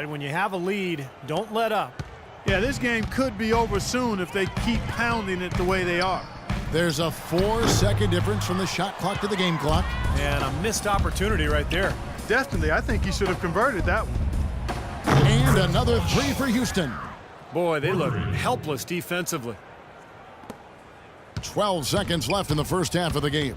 When you have a lead, don't let up. Yeah, this game could be over soon if they keep pounding it the way they are. There's a 4-second difference from the shot clock to the game clock. And a missed opportunity right there. Definitely, I think he should have converted that one. And another three for Houston. Boy, they look helpless defensively. 12 seconds left in the first half of the game.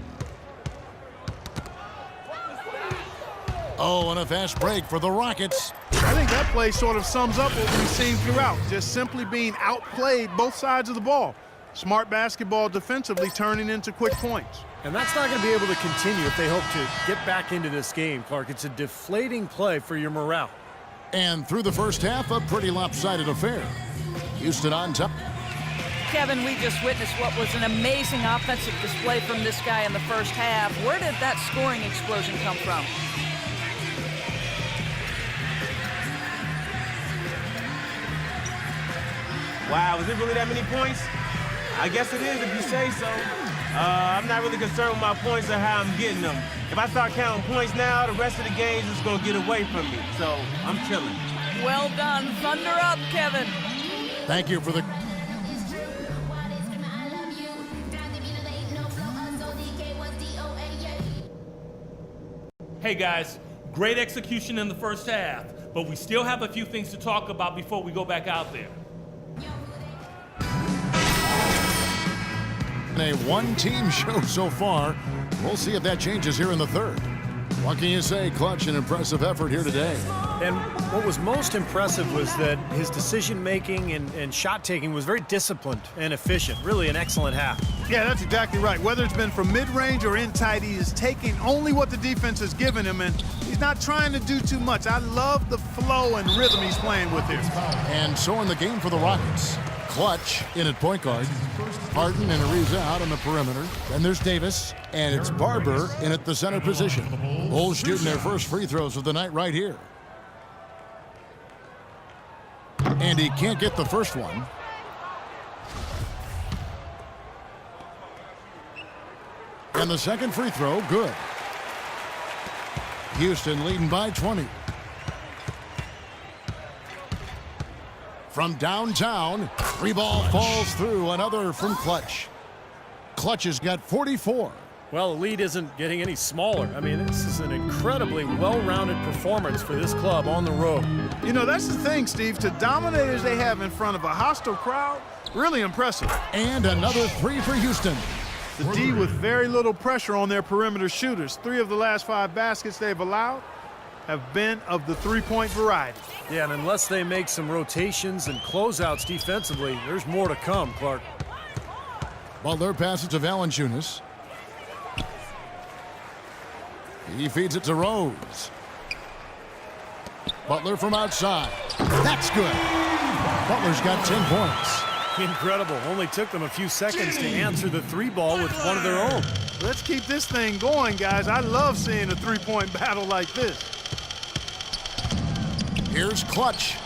Oh, and a fast break for the Rockets. I think that play sort of sums up what we've seen throughout. Just simply being outplayed both sides of the ball. Smart basketball defensively turning into quick points. And that's not going to be able to continue if they hope to get back into this game, Clark. It's a deflating play for your morale. And through the first half, a pretty lopsided affair. Houston on top. Kevin, we just witnessed what was an amazing offensive display from this guy in the first half. Where did that scoring explosion come from? Wow, is it really that many points? I guess it is if you say so. I'm not really concerned with my points or how I'm getting them. If I start counting points now, the rest of the game's just going to get away from me. So I'm chilling. Well done. Thunder up, Kevin. Thank you for the... Hey guys, great execution in the first half, but we still have a few things to talk about before we go back out there. A one-team show so far. We'll see if that changes here in the third. What can you say? Clutch, an impressive effort here today. And what was most impressive was that his decision-making and shot-taking was very disciplined and efficient. Really an excellent half. Yeah, that's exactly right. Whether it's been from mid-range or in tight, he is taking only what the defense has given him, and he's not trying to do too much. I love the flow and rhythm he's playing with here. And so in the game for the Rockets, Clutch in at point guard, Harden and Ariza out on the perimeter. Then there's Davis, and it's Barber in at the center position. Bulls shooting their first free throws of the night right here. And he can't get the first one. And the second free throw, good. Houston leading by 20. From downtown, free ball falls through. Another from Clutch. Clutch has got 44. Well, the lead isn't getting any smaller. I mean, this is an incredibly well-rounded performance for this club on the road. You know, that's the thing, Steve. To dominate as they have in front of a hostile crowd, really impressive. And another three for Houston. The D with very little pressure on their perimeter shooters. 3 of the last 5 baskets they've allowed have been of the three-point variety. Yeah, and unless they make some rotations and closeouts defensively, there's more to come, Clark. Butler passes to Valanciunas. He feeds it to Rose. Butler from outside. That's good. Butler's got 10 points. Incredible. Only took them a few seconds to answer the 3-ball with one of their own. Let's keep this thing going, guys. I love seeing a three-point battle like this. Here's Clutch.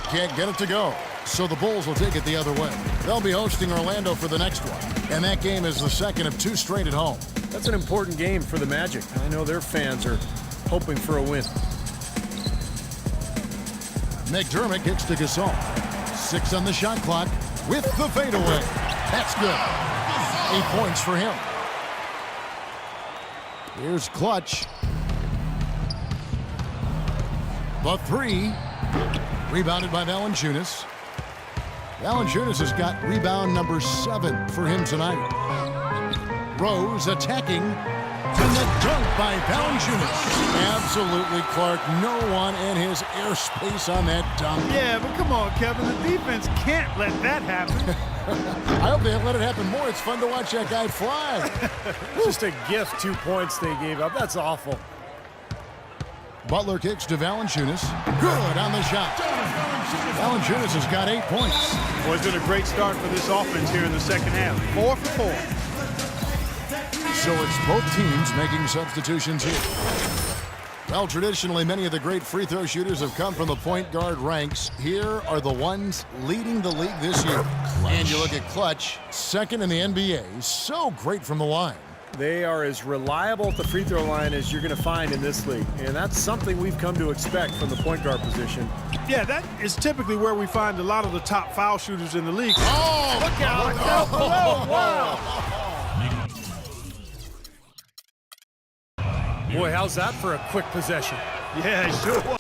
Can't get it to go. So the Bulls will take it the other way. They'll be hosting Orlando for the next one. And that game is the second of 2 straight at home. That's an important game for the Magic. I know their fans are hoping for a win. McDermott gets to Gasol. 6 on the shot clock with the fadeaway. That's good. 8 points for him. Here's Clutch. The 3. Rebounded by Valanciunas. Valanciunas has got rebound number 7 for him tonight. Rose attacking. And the dunk by Valanciunas. Absolutely, Clark. No one in his airspace on that dunk. Yeah, but come on, Kevin. The defense can't let that happen. I hope they let it happen more. It's fun to watch that guy fly. Just a gift, 2 points they gave up. That's awful. Butler kicks to Valanciunas. Good on the shot. Valanciunas has got 8 points. Well, it's been a great start for this offense here in the second half. 4 for 4. So it's both teams making substitutions here. Well, traditionally, many of the great free throw shooters have come from the point guard ranks. Here are the ones leading the league this year. And you look at Clutch, second in the NBA. So great from the line. They are as reliable at the free throw line as you're going to find in this league. And that's something we've come to expect from the point guard position. Yeah, that is typically where we find a lot of the top foul shooters in the league. Oh, Look out! Oh, wow. Boy, how's that for a quick possession? Yeah, sure was.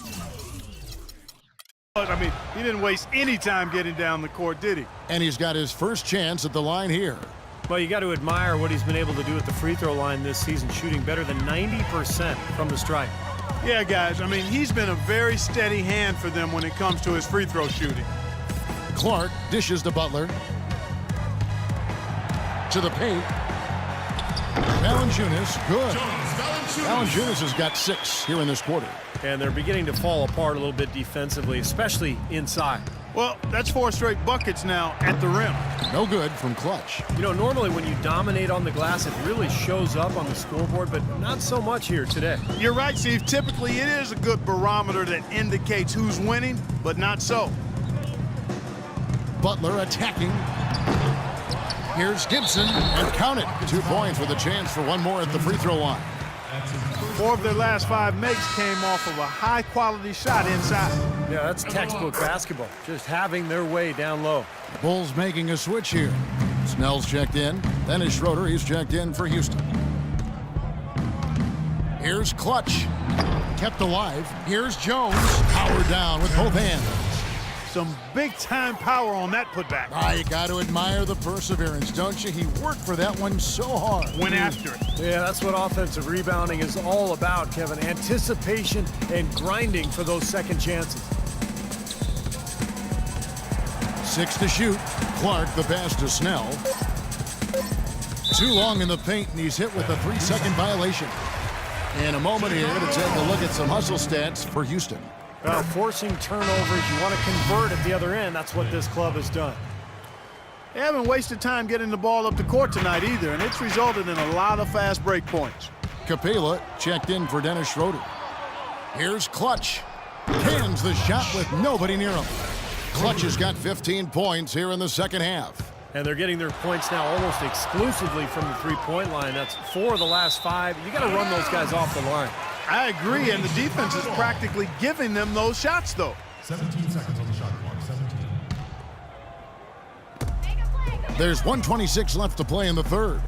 I mean, he didn't waste any time getting down the court, did he? And he's got his first chance at the line here. Well, you got to admire what he's been able to do at the free throw line this season, shooting better than 90% from the stripe. Yeah, guys, I mean, he's been a very steady hand for them when it comes to his free throw shooting. Clark dishes to Butler. To the paint. Valanciunas, good. Valanciunas has got 6 here in this quarter. And they're beginning to fall apart a little bit defensively, especially inside. Well, that's 4 straight buckets now at the rim. No good from Clutch. You know, normally when you dominate on the glass, it really shows up on the scoreboard, but not so much here today. You're right, Steve. Typically, it is a good barometer that indicates who's winning, but not so. Butler attacking. Here's Gibson, and count it. 2 points with a chance for one more at the free throw line. 4 of their last 5 makes came off of a high-quality shot inside. Yeah, that's textbook basketball, just having their way down low. Bulls making a switch here. Snell's checked in. Then is Schroeder. He's checked in for Houston. Here's Clutch. Kept alive. Here's Jones. Powered down with both hands. Some big-time power on that putback. You got to admire the perseverance, don't you? He worked for that one so hard. Went after it. Yeah, that's what offensive rebounding is all about, Kevin. Anticipation and grinding for those second chances. 6 to shoot. Clark the pass to Snell. Too long in the paint, and he's hit with a 3-second violation. In a moment here to take a look at some hustle stats for Houston. Forcing turnovers, you want to convert at the other end. That's what this club has done. They haven't wasted time getting the ball up the court tonight either, and it's resulted in a lot of fast break points. Capela checked in for Dennis Schroeder. Here's Clutch. Cans the shot with nobody near him. Clutch has got 15 points here in the second half. And they're getting their points now almost exclusively from the three-point line. That's 4 of the last 5. You got to run those guys off the line. I agree, and the defense is practically giving them those shots, though. 17 seconds on the shot clock. 17. There's 1:26 left to play in the third.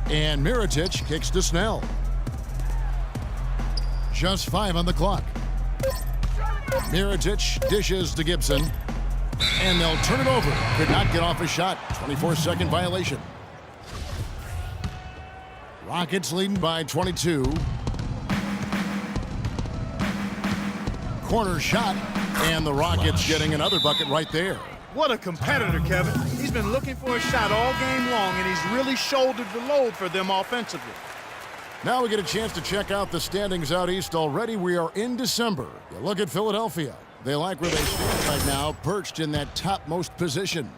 And Mirotic kicks to Snell. Just 5 on the clock. Mirotic dishes to Gibson. And they'll turn it over. Could not get off a shot. 24-second violation. Rockets leading by 22. Corner shot. And the Rockets getting another bucket right there. What a competitor, Kevin. He's been looking for a shot all game long, and he's really shouldered the load for them offensively. Now we get a chance to check out the standings out east already. We are in December. You look at Philadelphia. They like where they stand right now, perched in that topmost position.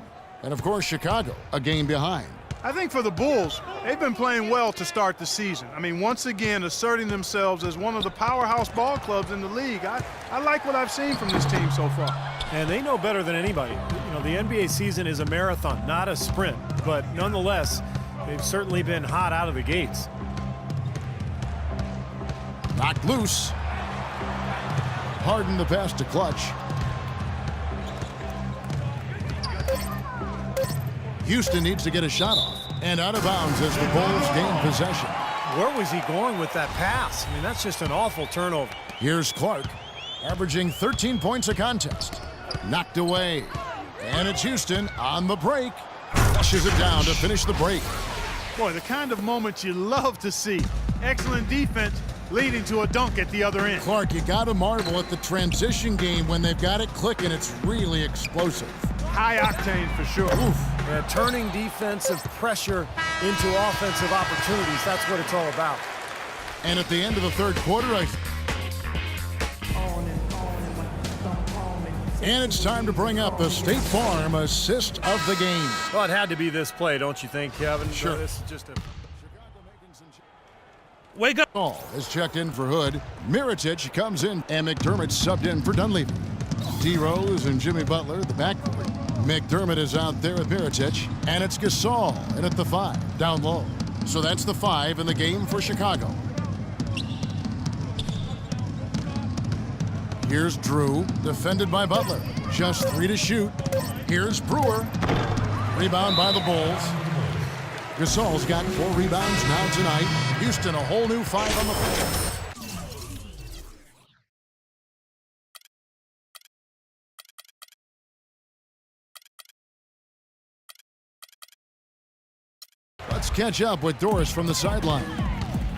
And, of course, Chicago, a game behind. I think for the Bulls, they've been playing well to start the season. I mean, once again, asserting themselves as one of the powerhouse ball clubs in the league. I like what I've seen from this team so far. And they know better than anybody. You know, the NBA season is a marathon, not a sprint. But nonetheless, they've certainly been hot out of the gates. Knocked loose. Harden the pass to Clutch. Houston needs to get a shot off. And out of bounds as the Bulls gain possession. Where was he going with that pass? I mean, that's just an awful turnover. Here's Clark, averaging 13 points a contest. Knocked away. And it's Houston on the break. Flushes it down to finish the break. Boy, the kind of moments you love to see. Excellent defense leading to a dunk at the other end. Clark, you got to marvel at the transition game when they've got it clicking. It's really explosive. High octane for sure. Oof. Yeah, turning defensive pressure into offensive opportunities. That's what it's all about. And at the end of the third quarter, And it's time to bring up the State Farm assist of the game. Well, it had to be this play, don't you think, Kevin? Sure. This is just a... Wake up. Ball is checked in for Hood. Miritich comes in, and McDermott subbed in for Dunleavy. D. Rose and Jimmy Butler, the backcourt. McDermott is out there with Miritich, and it's Gasol in at the 5, down low. So that's the 5 in the game for Chicago. Here's Drew, defended by Butler. Just 3 to shoot. Here's Brewer. Rebound by the Bulls. Gasol's got 4 rebounds now tonight. Houston a whole new 5 on the floor. Let's catch up with Doris from the sideline.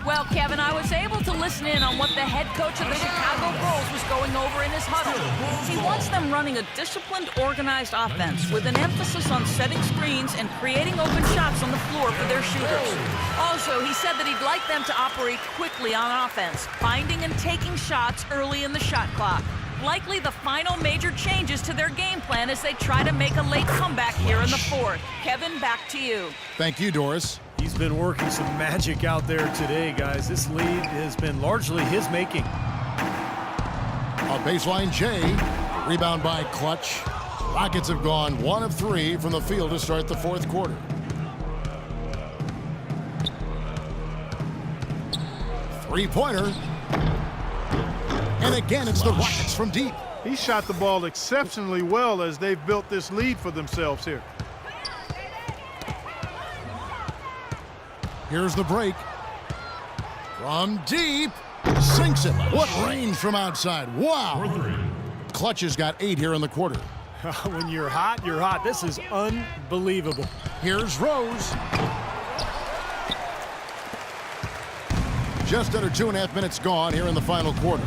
Well, Kevin, I was able to listen in on what the head coach of the Chicago Bulls was going over in his huddle. He wants them running a disciplined, organized offense with an emphasis on setting screens and creating open shots on the floor for their shooters. Also, he said that he'd like them to operate quickly on offense, finding and taking shots early in the shot clock. Likely the final major changes to their game plan as they try to make a late comeback here in the 4th. Kevin, back to you. Thank you, Doris. He's been working some magic out there today, guys. This lead has been largely his making. A baseline J. Rebound by Clutch. Rockets have gone 1 of 3 from the field to start the 4th quarter. Three-pointer. And again, it's the Rockets from deep. He shot the ball exceptionally well as they've built this lead for themselves here. Here's the break. From deep. Sinks it. What range from outside. Wow. Clutch has got 8 here in the quarter. When you're hot, you're hot. This is unbelievable. Here's Rose. Just under 2.5 minutes gone here in the final quarter.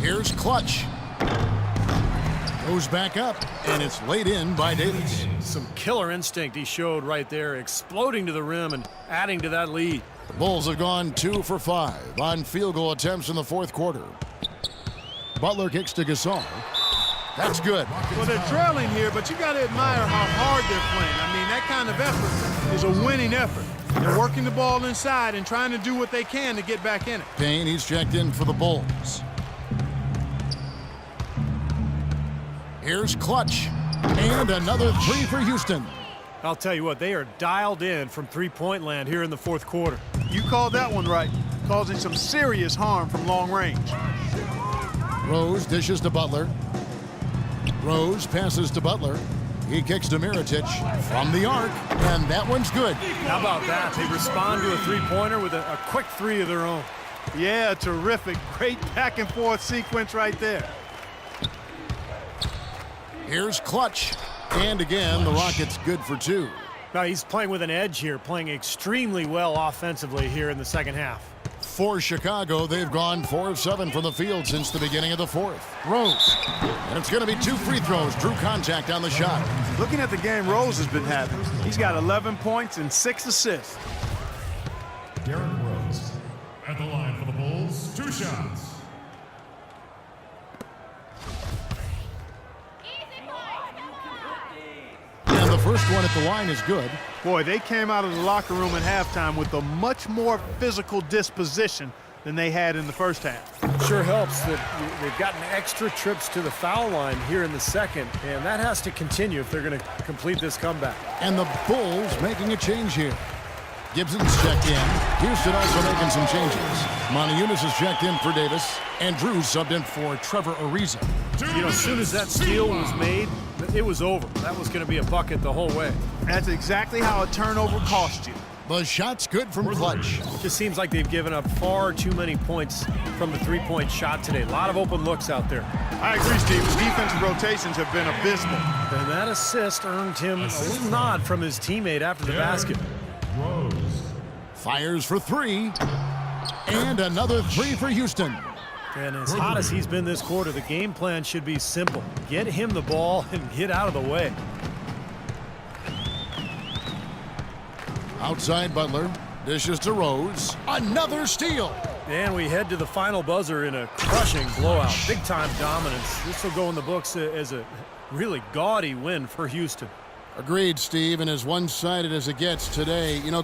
Here's Clutch. Goes back up, and it's laid in by Davis. Some killer instinct he showed right there, exploding to the rim and adding to that lead. The Bulls have gone 2 for 5 on field goal attempts in the 4th quarter. Butler kicks to Gasol. That's good. Well, they're trailing here, but you got to admire how hard they're playing. I mean, that kind of effort is a winning effort. They're working the ball inside and trying to do what they can to get back in it. Payne, he's checked in for the Bulls. Here's Clutch. And another 3 for Houston. I'll tell you what, they are dialed in from three-point land here in the 4th quarter. You called that one right, causing some serious harm from long range. Rose dishes to Butler. Rose passes to Butler. He kicks to Miritich from the arc, and that one's good. How about that? They respond to a three-pointer with a quick 3 of their own. Yeah, terrific. Great back-and-forth sequence right there. Here's Clutch. And again, the Rockets good for 2. Now he's playing with an edge here, playing extremely well offensively here in the second half. For Chicago, they've gone 4 of 7 from the field since the beginning of the 4th. Rose. And it's going to be 2 free throws. Drew contact on the shot. Looking at the game Rose has been having, he's got 11 points and 6 assists. Derrick Rose at the line for the Bulls. 2 shots. And the first one at the line is good. Boy, they came out of the locker room at halftime with a much more physical disposition than they had in the first half. Sure helps that they've gotten extra trips to the foul line here in the second, and that has to continue if they're going to complete this comeback. And the Bulls making a change here. Gibson's checked in. Houston also making some changes. Montejunas is checked in for Davis. And Drew subbed in for Trevor Ariza. You know, as soon as that steal was made, it was over. That was going to be a bucket the whole way. That's exactly how a turnover cost you. The shot's good from Clutch. It just seems like they've given up far too many points from the three-point shot today. A lot of open looks out there. I agree, Steve. The defensive rotations have been abysmal. And that assist earned him a little nod from his teammate after the basket. Rose. Fires for 3. And another 3 for Houston. And as hot as he's been this quarter, the game plan should be simple. Get him the ball and get out of the way. Outside Butler. Dishes to Rose. Another steal. And we head to the final buzzer in a crushing blowout. Big-time dominance. This will go in the books as a really gaudy win for Houston. Agreed, Steve, and as one-sided as it gets today. You know,